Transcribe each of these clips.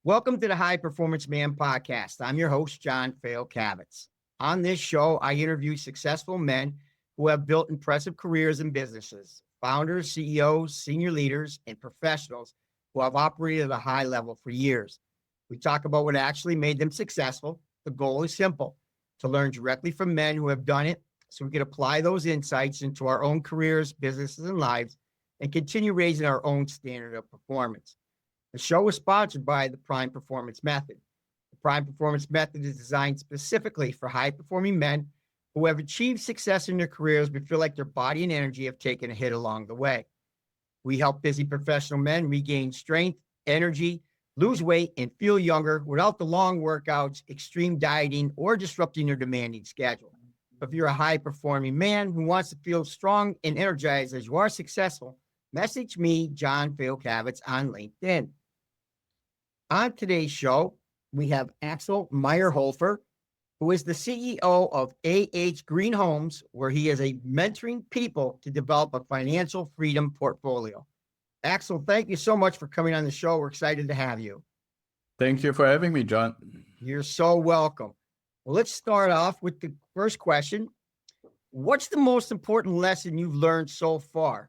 Welcome to the High Performance Man podcast. I'm your host, John Fayocavitz. On this show, I interview successful men who have built impressive careers in businesses, founders, CEOs, senior leaders, and professionals who have operated at a high level for years. We talk about what actually made them successful. The goal is simple: to learn directly from men who have done it so we can apply those insights into our own careers, businesses, and lives and continue raising our own standard of performance. The show is sponsored by the Prime Performance Method. The Prime Performance Method is designed specifically for high-performing men who have achieved success in their careers but feel like their body and energy have taken a hit along the way. We help busy professional men regain strength, energy, lose weight, and feel younger without the long workouts, extreme dieting, or disrupting their demanding schedule. If you're a high-performing man who wants to feel strong and energized as you are successful, message me, John Fayocavitz, on LinkedIn. On today's show, we have Axel Meierhoefer, who is the CEO of Green Homes, where he is mentoring people to develop a financial freedom portfolio. Axel, thank you so much for coming on the show. We're excited to have you. Thank you for having me, John. You're so welcome. Well, let's start off with the first question. What's the most important lesson you've learned so far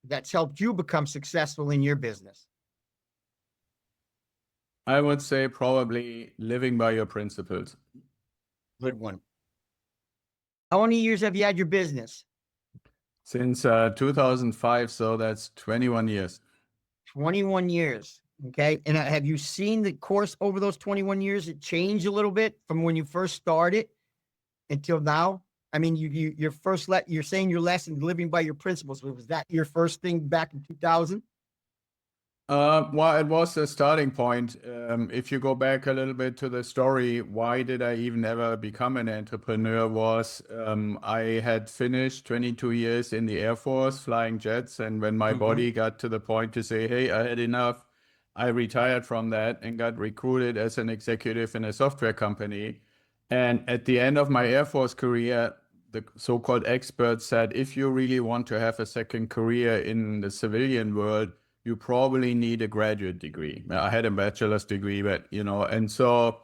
that's helped you become successful in your business? I would say probably living by your principles. Good one. How many years have you had your business? Since 2005, so that's 21 years. 21 years. Okay. And have you seen the course over those 21 years? It changed a little bit from when you first started until now? I mean, you're saying your lesson, living by your principles. Was that your first thing back in 2000? Well, it was a starting point. If you go back a little bit to the story, why did I even ever become an entrepreneur was I had finished 22 years in the Air Force flying jets. And when my body got to the point to say, hey, I had enough, I retired from that and got recruited as an executive in a software company. And at the end of my Air Force career, the so-called experts said, if you really want to have a second career in the civilian world, you probably need a graduate degree. I had a bachelor's degree, but, and so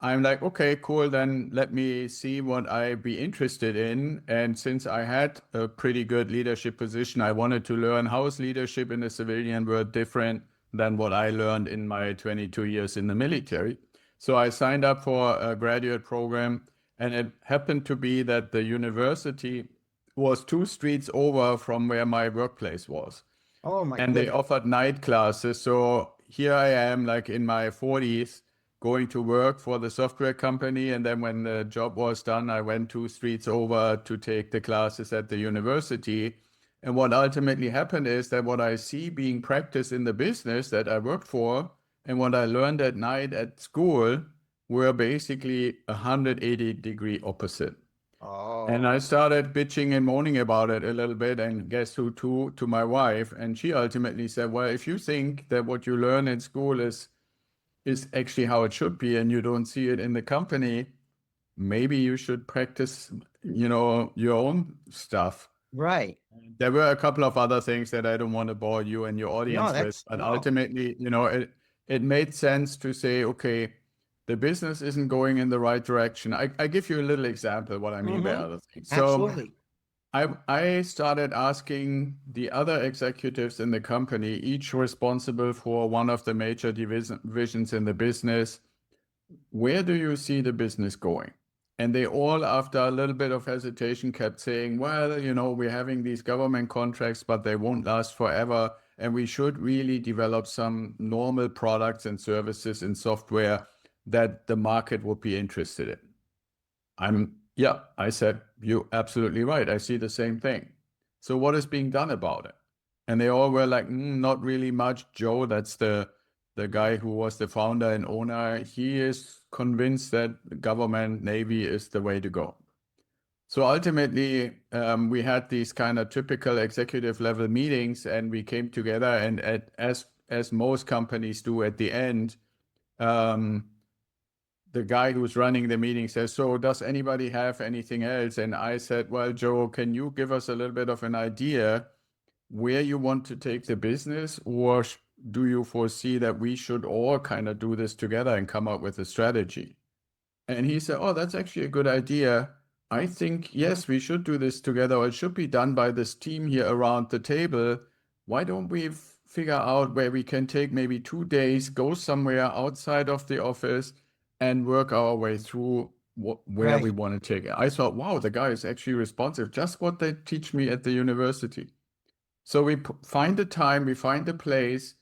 I'm like, okay, cool. Then let me see what I'd be interested in. And since I had a pretty good leadership position, I wanted to learn how is leadership in the civilian world different than what I learned in my 22 years in the military. So I signed up for a graduate program, and it happened to be that the university was 2 streets over from where my workplace was. Oh my And goodness. they offered night classes. So here I am, like in my 40s, going to work for the software company. And then when the job was done, I went 2 streets over to take the classes at the university. And what ultimately happened is that what I see being practiced in the business that I worked for and what I learned at night at school were basically 180-degree opposite. Oh. And I started bitching and moaning about it a little bit, and guess who to my wife, and she ultimately said, well, if you think that what you learn in school is actually how it should be and you don't see it in the company, maybe you should practice, your own stuff. Right. There were a couple of other things that I don't want to bore you and your audience with, but ultimately, it made sense to say, okay, the business isn't going in the right direction. I give you a little example what I mean by other things. Absolutely. So I started asking the other executives in the company, each responsible for one of the major divisions in the business, where do you see the business going? And they all, after a little bit of hesitation, kept saying, well, we're having these government contracts, but they won't last forever. And we should really develop some normal products and services and software that the market would be interested in. I said, you're absolutely right. I see the same thing. So what is being done about it? And they all were like, not really much. Joe, that's the guy who was the founder and owner, he is convinced that the government, Navy is the way to go. So ultimately, we had these kind of typical executive level meetings, and we came together, and as most companies do at the end, the guy who's running the meeting says, so does anybody have anything else? And I said, well, Joe, can you give us a little bit of an idea where you want to take the business, or do you foresee that we should all kind of do this together and come up with a strategy? And he said, oh, that's actually a good idea. I think, yes, we should do this together, or it should be done by this team here around the table. Why don't we figure out where we can take maybe 2 days, go somewhere outside of the office and work our way through where we Right. want to take it? I thought, wow, the guy is actually responsive, just what they teach me at the university. So we find the time, we find the place,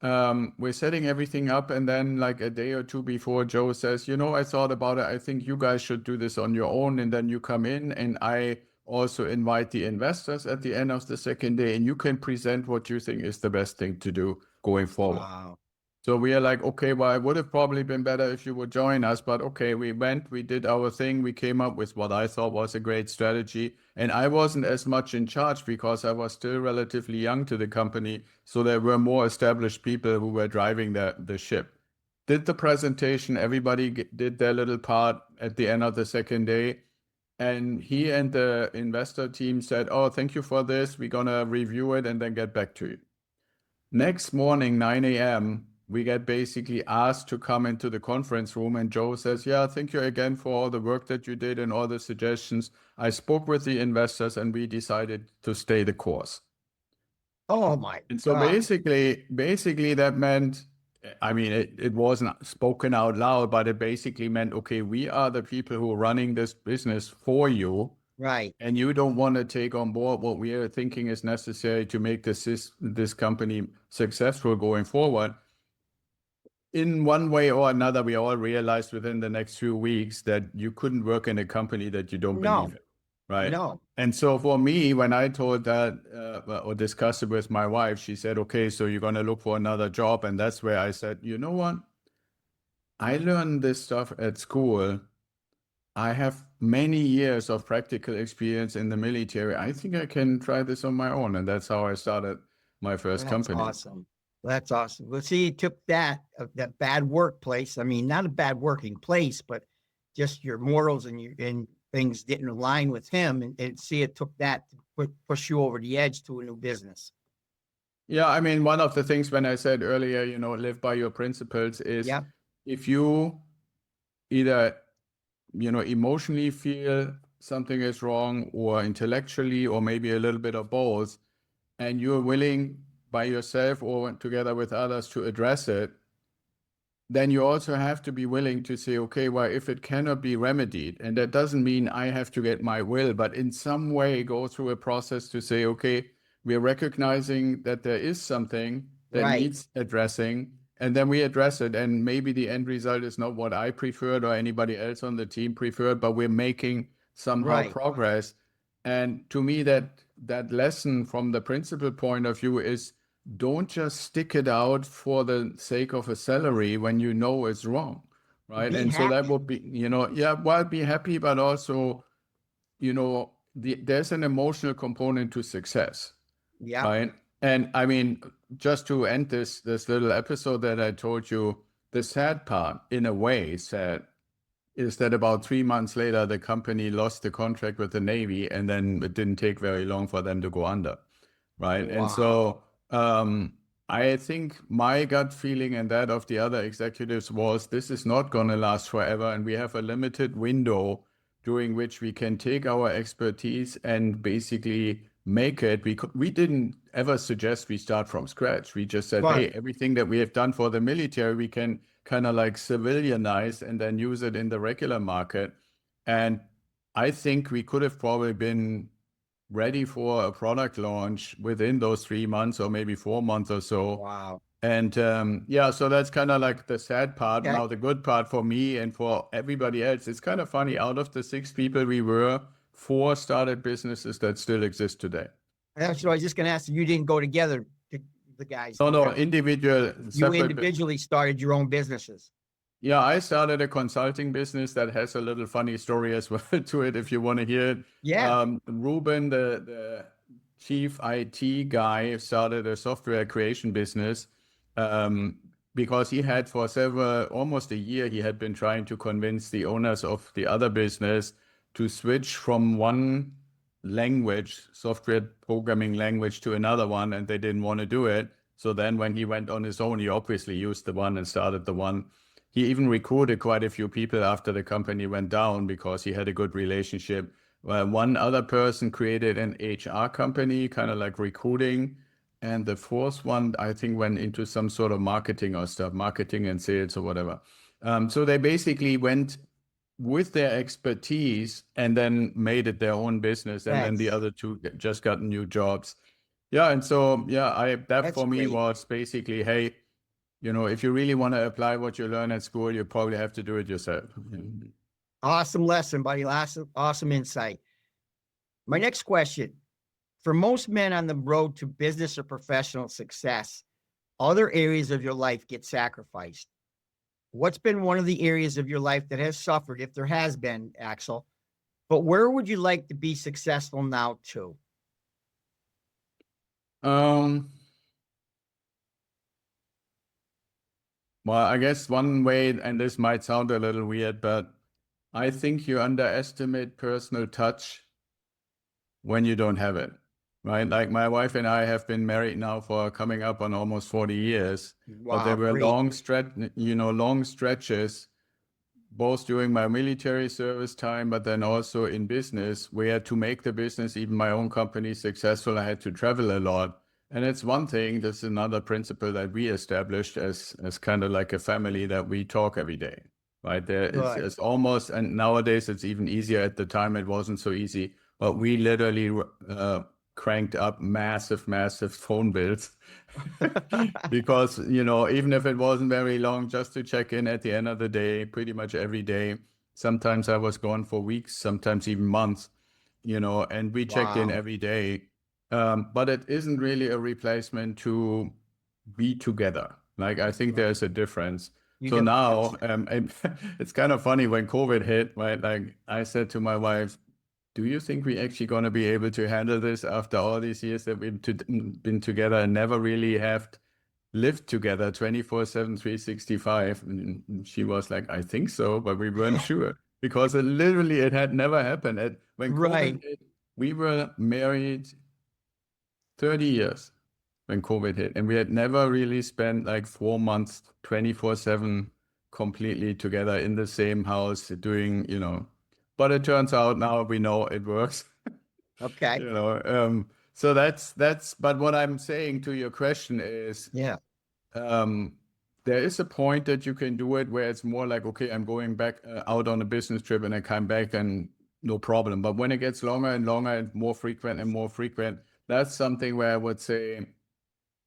we're setting everything up, and then like a day or two before, Joe says, I thought about it. I think you guys should do this on your own. And then you come in, and I also invite the investors at the end of the second day, and you can present what you think is the best thing to do going forward. Wow. So we are like, okay, well, it would have probably been better if you would join us, but okay, we went, we did our thing, we came up with what I thought was a great strategy. And I wasn't as much in charge because I was still relatively young to the company. So there were more established people who were driving the ship. Did the presentation, everybody did their little part at the end of the second day. And he and the investor team said, oh, thank you for this. We're going to review it and then get back to you. Next morning, 9 a.m., we get basically asked to come into the conference room, and Joe says, yeah, thank you again for all the work that you did and all the suggestions. I spoke with the investors and we decided to stay the course. Oh my And so God. basically that meant, I mean, it wasn't spoken out loud, but it basically meant, okay, we are the people who are running this business for you. Right. And you don't want to take on board what we are thinking is necessary to make this company successful going forward. In one way or another, we all realized within the next few weeks that you couldn't work in a company that you don't No. believe in, right? No. And so for me, when I told that or discussed it with my wife, she said, okay, so you're going to look for another job. And that's where I said, you know what? I learned this stuff at school. I have many years of practical experience in the military. I think I can try this on my own. And that's how I started my first That's company. awesome. That's awesome. Well, see, you took that bad workplace. I mean, not a bad working place, but just your morals and things didn't align with him. And see, it took that to push you over the edge to a new business. Yeah, I mean, one of the things when I said earlier, live by your principles is Yeah. if you either, emotionally feel something is wrong or intellectually or maybe a little bit of both, and you're willing by yourself or together with others to address it, then you also have to be willing to say, okay, well, if it cannot be remedied, and that doesn't mean I have to get my will, but in some way go through a process to say, okay, we're recognizing that there is something that Right. needs addressing, and then we address it. And maybe the end result is not what I preferred or anybody else on the team preferred, but we're making somehow Right. progress. And to me, that lesson from the principal point of view is don't just stick it out for the sake of a salary when you know it's wrong, right? Be And so that happy. would be, yeah, well, be happy, but also, there's an emotional component to success, Yeah. right? And I mean, just to end this little episode that I told you, the sad part, in a way, sad, is that about 3 months later, the company lost the contract with the Navy, and then it didn't take very long for them to go under, right? And Wow. so I think my gut feeling and that of the other executives was this is not going to last forever, and we have a limited window during which we can take our expertise and basically make it. We didn't ever suggest we start from scratch. We just said, hey, Right. everything that we have done for the military, we can kind of like civilianize and then use it in the regular market. And I think we could have probably been ready for a product launch within those 3 months or maybe 4 months or so. Wow. And yeah, so that's kind of like the sad part. Okay. Now, the good part for me and for everybody else, it's kind of funny. Out of the 6 people we were, 4 started businesses that still exist today. That's what I was just going to ask. You didn't go together, the guys. No, individual, You separate. individually started your own businesses. Yeah, I started a consulting business that has a little funny story as well to it, if you want to hear it. Yeah. Ruben, the chief IT guy, started a software creation business because he had for almost a year, he had been trying to convince the owners of the other business to switch from one language, software programming language, to another one, and they didn't want to do it. So then when he went on his own, he obviously used the one and started the one. He even recruited quite a few people after the company went down because he had a good relationship. One other person created an HR company, kind of like recruiting. And the fourth one, I think, went into some sort of marketing or stuff, marketing and sales or whatever. So they basically went with their expertise and then made it their own business. And then the That's other two just got new jobs. Yeah. And so, yeah, that that's for me great. was basically, hey, if you really want to apply what you learn at school, you probably have to do it yourself. Awesome lesson, buddy. Awesome insight. My next question: for most men on the road to business or professional success, other areas of your life get sacrificed. What's been one of the areas of your life that has suffered, if there has been, Axel? But where would you like to be successful now too? Um, well, I guess one way, and this might sound a little weird, but I think you underestimate personal touch when you don't have it, right? Like my wife and I have been married now for coming up on almost 40 years, but there Wow, were great. long stretches, both during my military service time, but then also in business, where to make the business, even my own company, successful, I had to travel a lot. And it's one thing, this is another principle that we established as kind of like a family, that we talk every day, right? Good. it's almost, and nowadays it's even easier. At the time, it wasn't so easy, but we literally cranked up massive phone bills because, even if it wasn't very long, just to check in at the end of the day, pretty much every day. Sometimes I was gone for weeks, sometimes even months, and we checked in Wow. every day. But it isn't really a replacement to be together. Like, I think Right. there's a difference. You So definitely have now, to. it's kind of funny when COVID hit, right? Like I said to my wife, do you think we actually going to be able to handle this after all these years that we've been together and never really have lived together 24/7, 365? And she was like, I think so, but we weren't sure because it had never happened. When Right. COVID hit, we were married 30 years when COVID hit, and we had never really spent like 4 months, 24/7 completely together in the same house doing, but it turns out now we know it works. Okay. you know. So but what I'm saying to your question is, Yeah. um, there is a point that you can do it where it's more like, okay, I'm going back out on a business trip and I come back and no problem. But when it gets longer and longer and more frequent, that's something where I would say,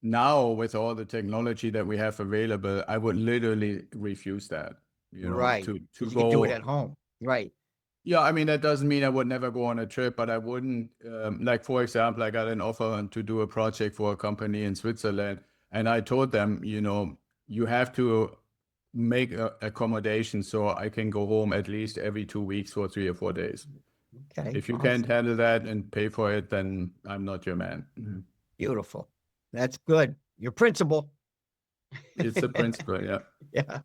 now with all the technology that we have available, I would literally refuse that, Right. to Because you could do it go. at home. Right. Yeah, I mean, that doesn't mean I would never go on a trip, but I wouldn't, like, for example, I got an offer to do a project for a company in Switzerland, and I told them, you have to make accommodation so I can go home at least every 2 weeks for 3 or 4 days. Okay. If you can't Awesome. handle that and pay for it, then I'm not your man. Beautiful. That's good. Your principal. It's a principle, yeah. Yeah.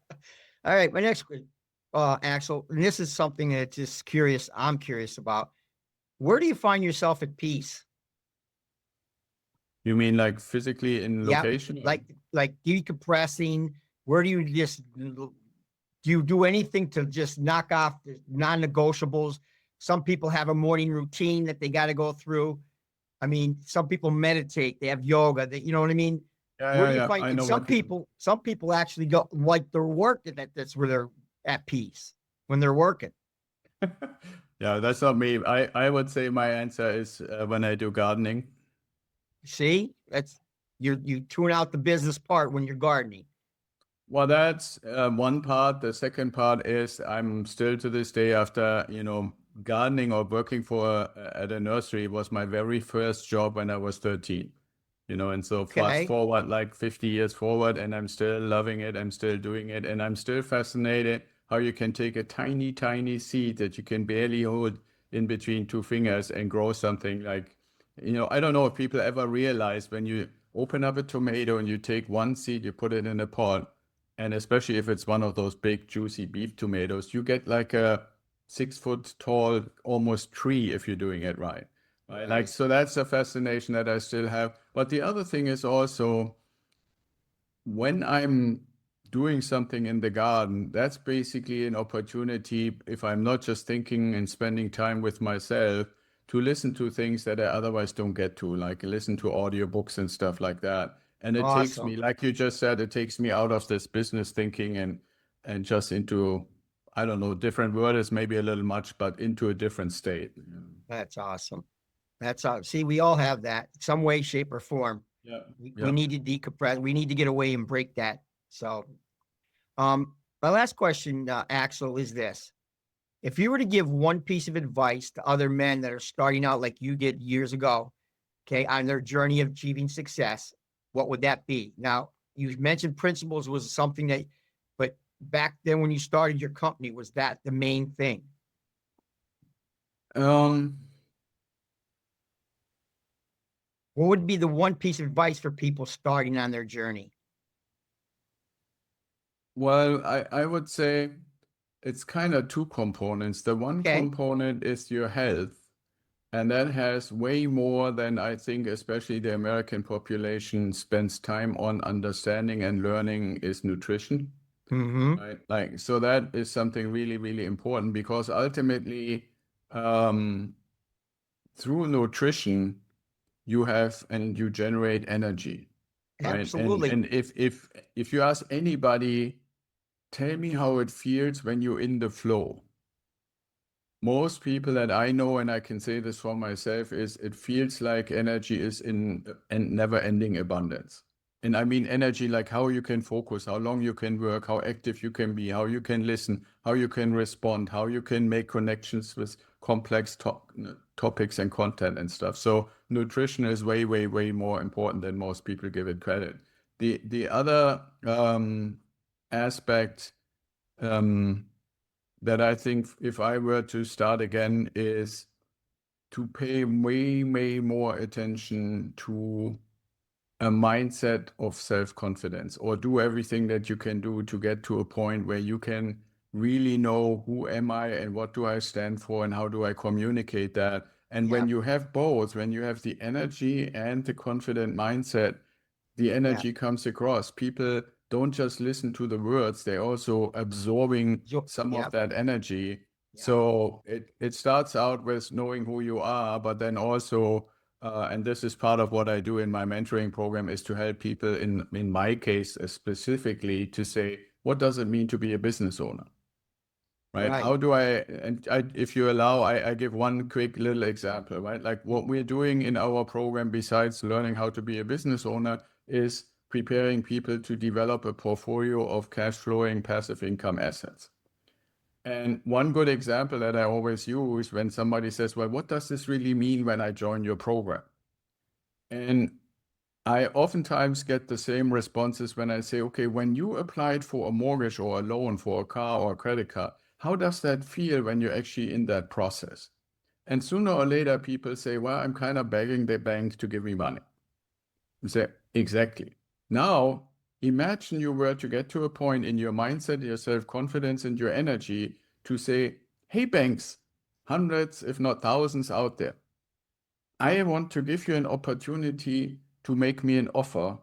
All right. My next question, Axel, and this is something that just curious. I'm curious about. Where do you find yourself at peace? You mean like physically in Yeah. location? Like decompressing. Where do you just do you do anything to just knock off the non-negotiables? Some people have a morning routine that they got to go through. I mean, some people meditate, they have yoga, that you know what I mean? Yeah, Where yeah, do you yeah. find I and know what you. some people actually go like their work that's where they're at peace when they're working. Yeah, that's not me. I would say my answer is when I do gardening. See? That's you tune out the business part when you're gardening. Well, that's one part. The second part is I'm still to this day, after, gardening or working at a nursery was my very first job when I was 13. And so fast Okay. forward like 50 years forward, and I'm still loving it. I'm still doing it. And I'm still fascinated how you can take a tiny seed that you can barely hold in between two fingers and grow something like, I don't know if people ever realize when you open up a tomato and you take one seed, you put it in a pot, and especially if it's one of those big, juicy beef tomatoes, you get like a 6 foot tall, almost tree if you're doing it right. Right. Like, Right. so that's a fascination that I still have. But the other thing is also, when I'm doing something in the garden, that's basically an opportunity, if I'm not just thinking and spending time with myself, to listen to things that I otherwise don't get to, like listen to audiobooks and stuff like that. And it takes me, Awesome. like you just said, it takes me out of this business thinking and just into, I don't know, different word is maybe a little much, but into a different state. That's awesome. That's awesome. See, we all have that some way, shape, or form. Yeah. We Yeah. need to decompress. We need to get away and break that. So, my last question, Axel, is this. If you were to give one piece of advice to other men that are starting out like you did years ago, okay, on their journey of achieving success, what would that be? Now, you mentioned principles was something that, but back then when you started your company, was that the main thing? Um, What would be the one piece of advice for people starting on their journey? well, I would say it's kind of two components. The one Okay. component is your health, and that has way more than I think, especially the American population spends time on understanding and learning is nutrition, Mm-hmm. right? Like, so that is something really, really important because ultimately, um, through nutrition, you have and you generate energy, right? And Absolutely. if you ask anybody, tell me how it feels when you're in the flow. Most people that I know, and I can say this for myself, is it feels like energy is in and never-ending abundance. And I mean energy like how you can focus, how long you can work, how active you can be, how you can listen, how you can respond, how you can make connections with complex topics and content and stuff. So nutrition is way, way, way more important than most people give it credit. The other aspect um, that I think if I were to start again is to pay way, way more attention to a mindset of self-confidence, or do everything that you can do to get to a point where you can really know who am I and what do I stand for and how do I communicate that. And Yeah. when you have both, when you have the energy and the confident mindset, the Yeah. energy comes across. People don't just listen to the words, they're also absorbing some of Yep. that energy. Yep. So it starts out with knowing who you are, but then also, and this is part of what I do in my mentoring program, is to help people in my case specifically to say, what does it mean to be a business owner? Right? Right. How do if you allow, I give one quick little example, right? Like what we're doing in our program, besides learning how to be a business owner, is preparing people to develop a portfolio of cash flowing passive income assets. And one good example that I always use when somebody says, well, what does this really mean when I join your program? And I oftentimes get the same responses when I say, okay, when you applied for a mortgage or a loan for a car or a credit card, how does that feel when you're actually in that process? And sooner or later, people say, well, I'm kind of begging the bank to give me money. You say, exactly. Now, imagine you were to get to a point in your mindset, your self-confidence, and your energy to say, hey, banks, hundreds, if not thousands out there, I want to give you an opportunity to make me an offer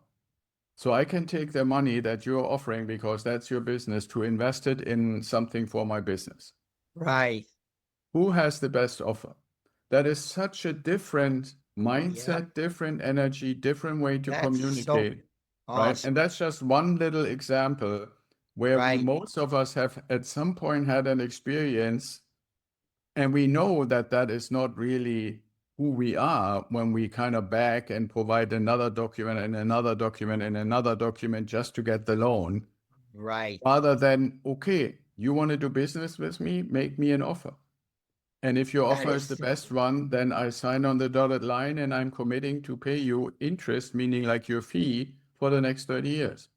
so I can take the money that you're offering, because that's your business, to invest it in something for my business. Right. Who has the best offer? That is such a different Yep. mindset, different energy, different way to That's so communicate, right? awesome. And that's just one little example where Right. most of us have at some point had an experience, and we know that that is not really who we are when we kind of back and provide another document and another document and another document just to get the loan, Right. rather than, okay, you want to do business with me, make me an offer. And if your That offer is the is best one, then I sign on the dotted line and I'm committing to pay you interest, meaning like your fee, for the next 30 years.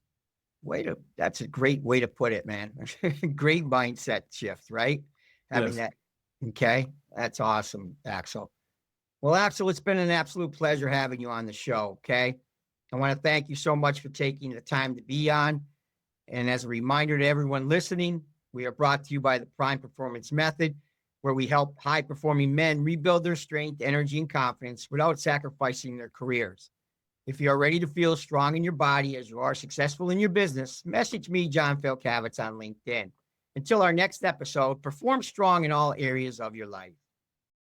that's a great way to put it, man. Great mindset shift, right? Having Yes. that. Okay. That's awesome, Axel. Well, Axel, it's been an absolute pleasure having you on the show. Okay. I want to thank you so much for taking the time to be on. And as a reminder to everyone listening, we are brought to you by the Prime Performance Method, where we help high performing men rebuild their strength, energy, and confidence without sacrificing their careers. If you are ready to feel strong in your body as you are successful in your business, message me, John Fayocavitz, on LinkedIn. Until our next episode, perform strong in all areas of your life.